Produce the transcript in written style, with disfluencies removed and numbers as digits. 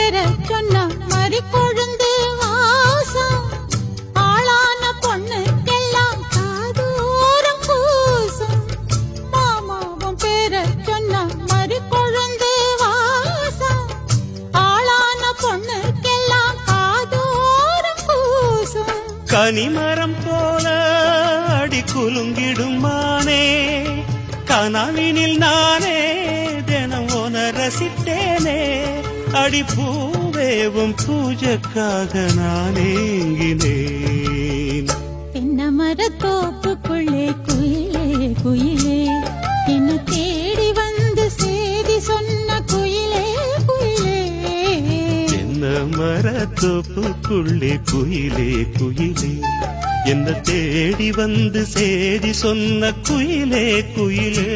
பேர சொன்ன மறி கொழுந்து வாசம் ஆளான பொண்ணுக்கெல்லாம் காதூரம் பூசும் மாமாவும் பேர சொன்ன மறி கொழுந்து வாசம் ஆளான பொண்ணுக்கெல்லாம் காதூரம் பூசும் கனிமரம் போல அடி குலுங்கிடும் மானே கனவினில் நானே தினம் உன ரசித்தேனே அடி பூவேவும் பூஜைக்காக நான் ஏங்கினேன் தென்ன மரத்தோப்புக்குள்ளே குயிலே குயிலே என்ன தேடி வந்து சேதி சொன்ன குயிலே குயிலே தென்ன மரத்தோப்புக்குள்ளே குயிலே குயிலே என்ன தேடி வந்து சேதி சொன்ன குயிலே குயிலே